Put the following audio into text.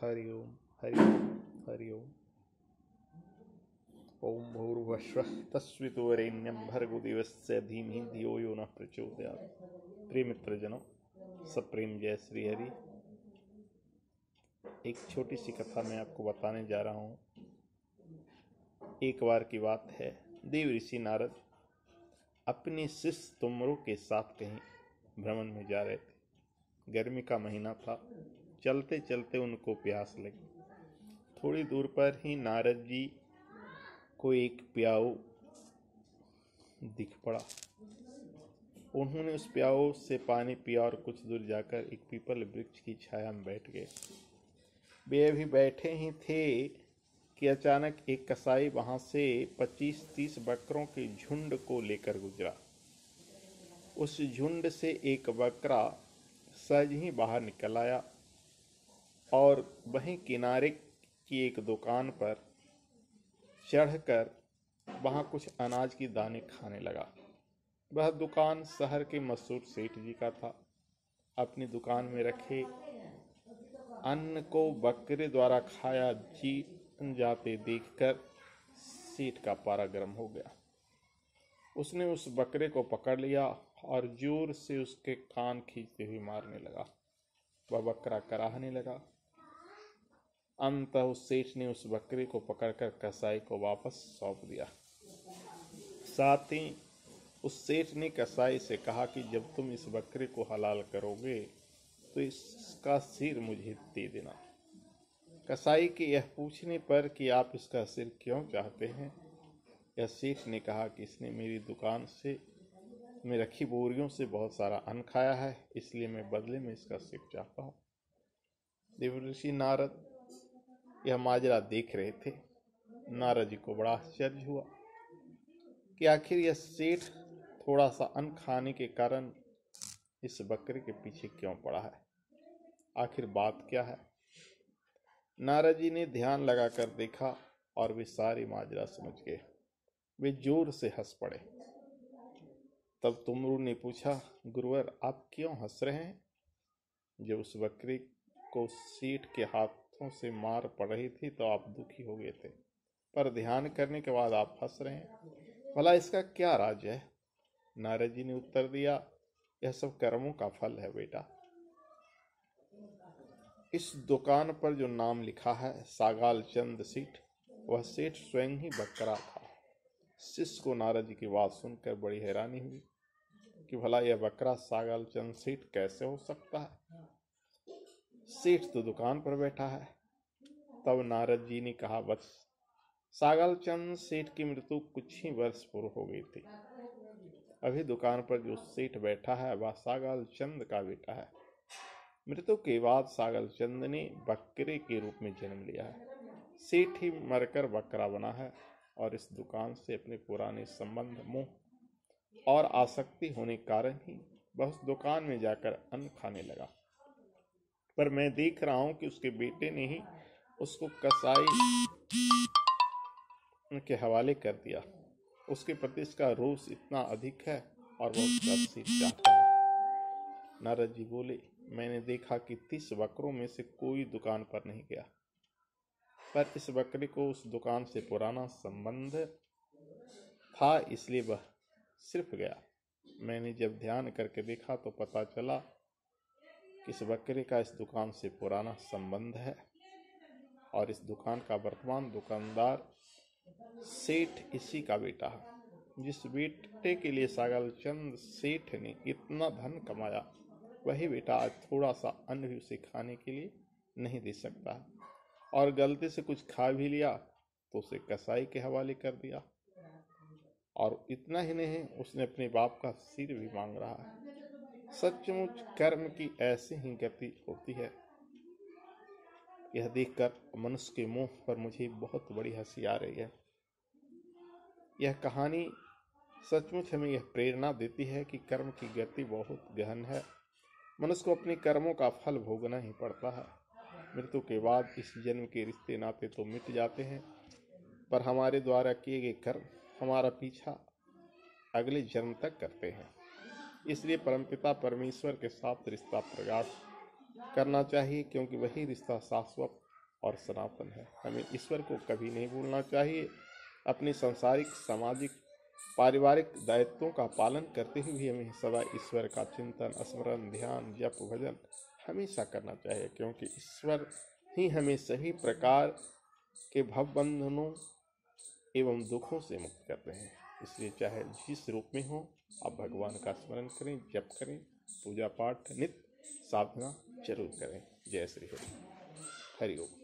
हरि ओम हरि ओम हरि ओम। ओम भूर्भुवस्सुः तत्सवितुर्वरेण्यं भर्गो देवस्य धीमहि धियो यो नः प्रचोदयात्। प्रिय मित्रजनों, सब प्रेम जय श्री हरि। एक छोटी सी कथा मैं आपको बताने जा रहा हूँ। एक बार की बात है, देव ऋषि नारद अपने शिष्य तुमरों के साथ कहीं भ्रमण में जा रहे थे। गर्मी का महीना था। चलते चलते उनको प्यास लगी। थोड़ी दूर पर ही नारद जी को एक प्याऊ दिख पड़ा। उन्होंने उस प्याऊ से पानी पिया और कुछ दूर जाकर एक पीपल वृक्ष की छाया में बैठ गए। वे अभी बैठे ही थे कि अचानक एक कसाई वहां से 25-30 बकरों के झुंड को लेकर गुजरा। उस झुंड से एक बकरा सहज ही बाहर निकल आया और वहीं किनारे की एक दुकान पर चढ़कर वहां कुछ अनाज की दाने खाने लगा। वह दुकान शहर के मशहूर सेठ जी का था। अपनी दुकान में रखे अन्न को बकरे द्वारा खाया जी जाते देखकर सेठ का पारा गर्म हो गया। उसने उस बकरे को पकड़ लिया और जोर से उसके कान खींचते हुए मारने लगा। वह बकरा कराहने लगा। अंततः उस सेठ ने उस बकरे को पकड़कर कसाई को वापस सौंप दिया। साथ ही उस सेठ ने कसाई से कहा कि जब तुम इस बकरे को हलाल करोगे तो इसका सिर मुझे दे देना। कसाई के यह पूछने पर कि आप इसका सिर क्यों चाहते हैं, यह सेठ ने कहा कि इसने मेरी दुकान से में रखी बोरियों से बहुत सारा अन्न खाया है, इसलिए मैं बदले में इसका सिर चाहता हूँ। देवर्षि नारद यह माजरा देख रहे थे। नारद जी को बड़ा आश्चर्य हुआ कि आखिर यह सेठ थोड़ा सा अन्न खाने के कारण इस बकरे के पीछे क्यों पड़ा है। आखिर बात क्या है। नारद जी ने ध्यान लगाकर देखा और वे सारी माजरा समझ गए। वे जोर से हंस पड़े। तब तुमरू ने पूछा, गुरुवर आप क्यों हंस रहे हैं? जब उस बकरे को सेठ के हाथों से मार पड़ रही थी तो आप दुखी हो गए थे, पर ध्यान करने के बाद आप हंस रहे हैं। भला इसका क्या राज है? नारद जी ने उत्तर दिया, यह सब कर्मों का फल है बेटा। इस दुकान पर जो नाम लिखा है सागाल चंद सेठ, वह सेठ स्वयं ही बकरा था। शिष्य को नारद जी की बात सुनकर बड़ी हैरानी हुई कि भला यह बकरा सागाल चंद सेठ कैसे हो सकता है। सेठ तो दुकान पर बैठा है। तब नारद जी ने कहा, बस सागाल चंद सेठ की मृत्यु कुछ ही वर्ष पूर्व हो गई थी। अभी दुकान पर जो सेठ बैठा है वह सागाल चंद का बेटा है। मृत्यु के बाद सागाल चंद ने बकरे के रूप में जन्म लिया है। सेठ ही मरकर बकरा बना है और इस दुकान से अपने पुराने संबंध, मोह और आसक्ति होने के कारण ही वह उस दुकान में जाकर अन्न खाने लगा। पर मैं देख रहा हूं कि उसके बेटे ने ही उसको कसाई के हवाले कर दिया। उसके प्रति इसका रोष इतना अधिक है और वह उसका सिर चाहता है। नारद जी बोले, मैंने देखा कि 30 बकरों में से कोई दुकान पर नहीं गया, पर इस बकरे को उस दुकान से पुराना संबंध था, इसलिए वह सिर्फ गया। मैंने जब ध्यान करके देखा तो पता चला कि इस बकरे का इस दुकान से पुराना संबंध है और इस दुकान का वर्तमान दुकानदार सेठ इसी का बेटा है। जिस बेटे के लिए सागाल चंद सेठ ने इतना धन कमाया, वही बेटा आज थोड़ा सा अन्न भी उसे खाने के लिए नहीं दे सकता, और गलती से कुछ खा भी लिया तो उसे कसाई के हवाले कर दिया। और इतना ही नहीं, उसने अपने बाप का सिर भी मांग रहा है। सचमुच कर्म की ऐसी ही गति होती है। यह देखकर मनुष्य के मुंह पर मुझे बहुत बड़ी हंसी आ रही है। यह कहानी सचमुच हमें यह प्रेरणा देती है कि कर्म की गति बहुत गहन है। मनुष्य को अपने कर्मों का फल भोगना ही पड़ता है। मृत्यु के बाद इस जन्म के रिश्ते नाते तो मिट जाते हैं, पर हमारे द्वारा किए गए कर्म हमारा पीछा अगले जन्म तक करते हैं। इसलिए परमपिता परमेश्वर के साथ रिश्ता प्रगाढ़ करना चाहिए, क्योंकि वही रिश्ता शाश्वत और सनातन है। हमें ईश्वर को कभी नहीं भूलना चाहिए। अपने सांसारिक, सामाजिक, पारिवारिक दायित्वों का पालन करते हुए हमें सदा ईश्वर का चिंतन, स्मरण, ध्यान, जप, भजन हमेशा करना चाहिए, क्योंकि ईश्वर ही हमें सभी प्रकार के भवबंधनों एवं दुखों से मुक्त करते हैं। इसलिए चाहे जिस रूप में हो, आप भगवान का स्मरण करें, जप करें, पूजा पाठ, नित्य साधना जरूर करें। जय श्री हरि। हरि ओम।